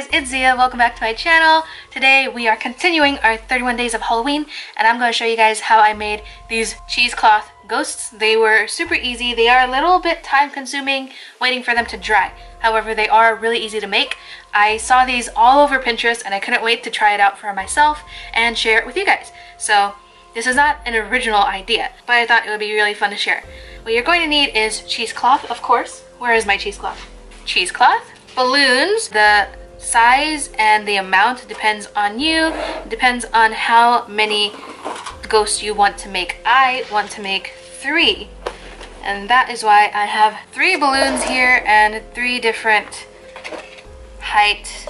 guys, it's Ziya. Welcome back to my channel. Today we are continuing our 31 days of Halloween and I'm going to show you guys how I made these cheesecloth ghosts. They were super easy. They are a little bit time consuming waiting for them to dry. However, they are really easy to make. I saw these all over Pinterest and I couldn't wait to try it out for myself and share it with you guys. So this is not an original idea, but I thought it would be really fun to share. What you're going to need is cheesecloth, of course. Where is my cheesecloth? Cheesecloth. Balloons. The size and the amount depends on you. It depends on how many ghosts you want to make. I want to make 3. And that is why I have 3 balloons here and 3 different height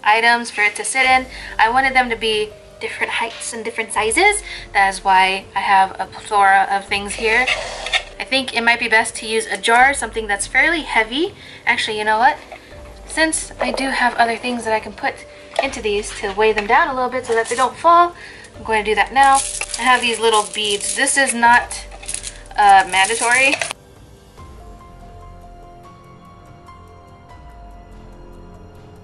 items for it to sit in. I wanted them to be different heights and different sizes. That is why I have a plethora of things here. I think it might be best to use a jar, something that's fairly heavy. Actually, you know what? Since I do have other things that I can put into these to weigh them down a little bit so that they don't fall, I'm going to do that now. I have these little beads. This is not mandatory.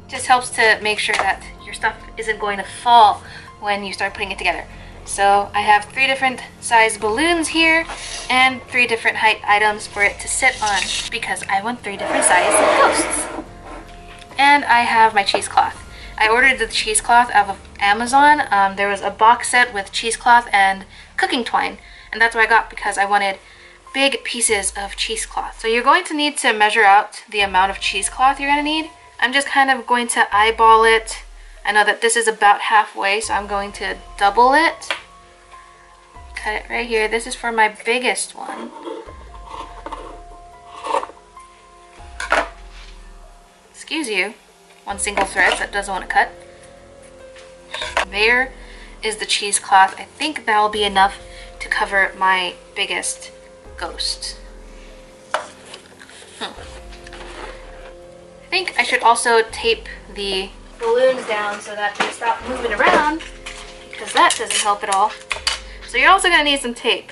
Just helps to make sure that your stuff isn't going to fall when you start putting it together. So I have 3 different size balloons here and 3 different height items for it to sit on because I want 3 different size ghosts. And I have my cheesecloth. I ordered the cheesecloth out of Amazon. There was a box set with cheesecloth and cooking twine, and that's what I got because I wanted big pieces of cheesecloth. So you're going to need to measure out the amount of cheesecloth you're going to need. I'm just kind of going to eyeball it. I know that this is about halfway, so I'm going to double it. Cut it right here. This is for my biggest one. Excuse you, one single thread that doesn't want to cut. There is the cheesecloth. I think that will be enough to cover my biggest ghost. I think I should also tape the balloons down so that they stop moving around because that doesn't help at all. So you're also going to need some tape.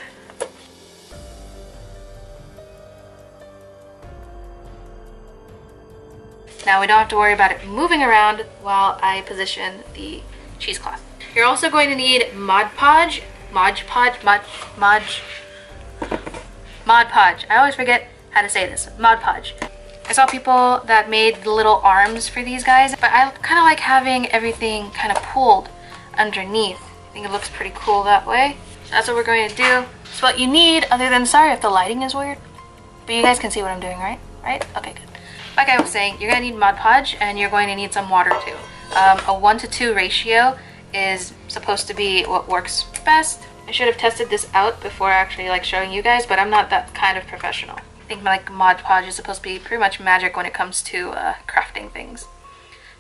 Now we don't have to worry about it moving around while I position the cheesecloth. You're also going to need Mod Podge. Mod Podge. I always forget how to say this. Mod Podge. I saw people that made the little arms for these guys, but I kind of like having everything kind of pulled underneath. I think it looks pretty cool that way. So that's what we're going to do. It's what you need, other than, sorry if the lighting is weird, but you guys can see what I'm doing, right? Right? Okay, good. Like I was saying, you're going to need Mod Podge and you're going to need some water too. A 1:2 ratio is supposed to be what works best. I should have tested this out before actually showing you guys, but I'm not that kind of professional. I think Mod Podge is supposed to be pretty much magic when it comes to crafting things.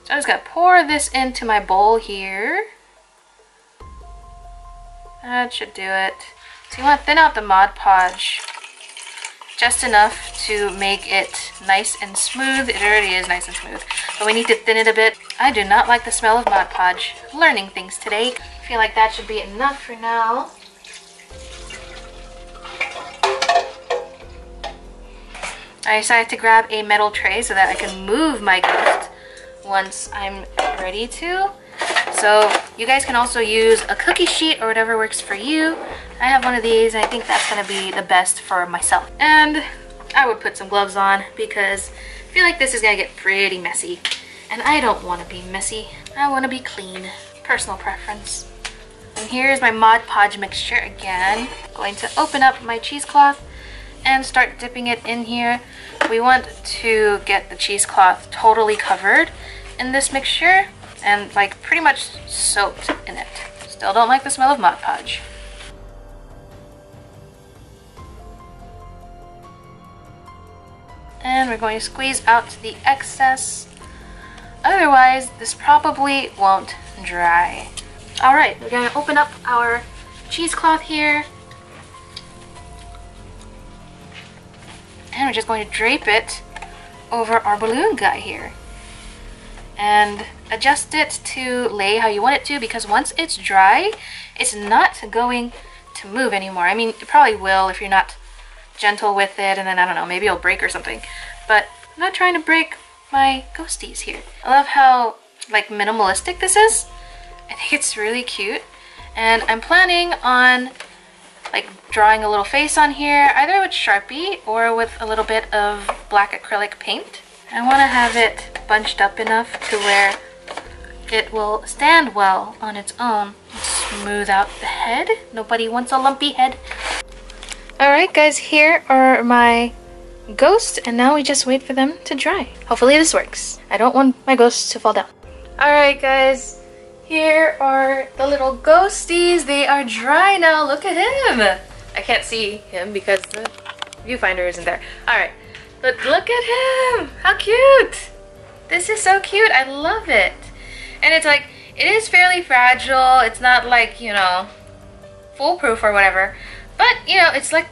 So I'm just going to pour this into my bowl here. That should do it. So you want to thin out the Mod Podge just enough to make it nice and smooth. It already is nice and smooth, but we need to thin it a bit. I do not like the smell of Mod Podge. Learning things today. I feel like that should be enough for now. I decided to grab a metal tray so that I can move my ghost once I'm ready to. So you guys can also use a cookie sheet or whatever works for you. I have one of these and I think that's going to be the best for myself. And I would put some gloves on because I feel like this is going to get pretty messy. And I don't want to be messy. I want to be clean. Personal preference. And here's my Mod Podge mixture again. I'm going to open up my cheesecloth and start dipping it in here. We want to get the cheesecloth totally covered in this mixture and pretty much soaked in it. Still don't like the smell of Mod Podge. And we're going to squeeze out the excess. Otherwise, this probably won't dry. Alright, we're going to open up our cheesecloth here. And we're just going to drape it over our balloon guy here. And adjust it to lay how you want it to, because once it's dry, it's not going to move anymore. I mean, it probably will if you're not gentle with it, and then, I don't know, maybe it'll break or something. But I'm not trying to break my ghosties here. I love how like minimalistic this is. I think it's really cute. And I'm planning on like drawing a little face on here, either with Sharpie or with a little bit of black acrylic paint. I want to have it bunched up enough to where it will stand well on its own. Smooth out the head. Nobody wants a lumpy head. Alright guys, here are my ghosts, and now we just wait for them to dry. Hopefully this works. I don't want my ghosts to fall down. Alright guys, here are the little ghosties. They are dry now. Look at him. I can't see him because the viewfinder isn't there. Alright, but look at him. How cute. This is so cute. I love it. And it's like, it is fairly fragile. It's not like, you know, foolproof or whatever. But, you know, it's like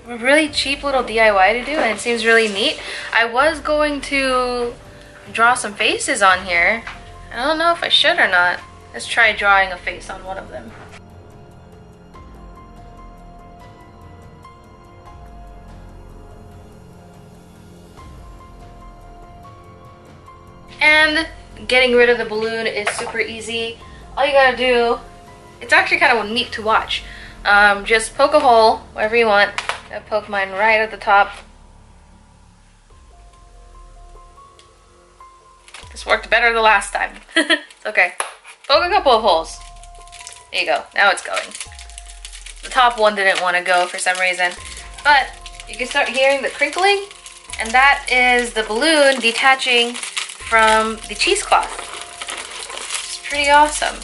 a really cheap little DIY to do, and it seems really neat. I was going to draw some faces on here. I don't know if I should or not. Let's try drawing a face on one of them. And getting rid of the balloon is super easy. All you gotta do, it's actually kind of neat to watch. Just poke a hole wherever you want. I poke mine right at the top. This worked better the last time. It's okay. Poke a couple of holes. There you go. Now it's going. The top one didn't want to go for some reason. But you can start hearing the crinkling. And that is the balloon detaching from the cheesecloth. It's pretty awesome.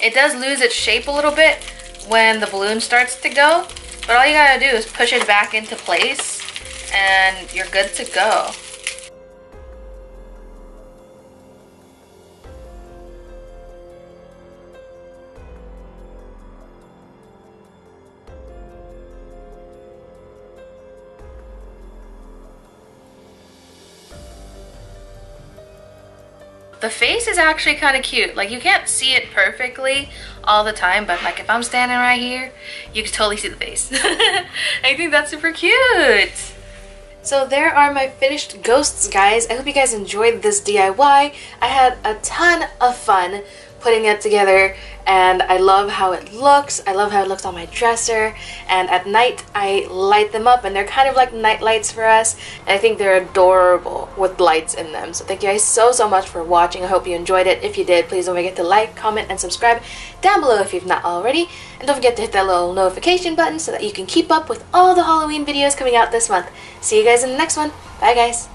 It does lose its shape a little bit when the balloon starts to go, but all you gotta do is push it back into place and you're good to go. The face is actually kind of cute. Like, you can't see it perfectly all the time, but like if I'm standing right here, you can totally see the face. I think that's super cute. So there are my finished ghosts, guys. I hope you guys enjoyed this DIY. I had a ton of fun putting it together, and I love how it looks. I love how it looks on my dresser, and at night I light them up, and they're kind of like night lights for us, and I think they're adorable with lights in them. So thank you guys so much for watching. I hope you enjoyed it. If you did, please don't forget to like, comment, and subscribe down below if you've not already, and don't forget to hit that little notification button so that you can keep up with all the Halloween videos coming out this month. See you guys in the next one. Bye guys.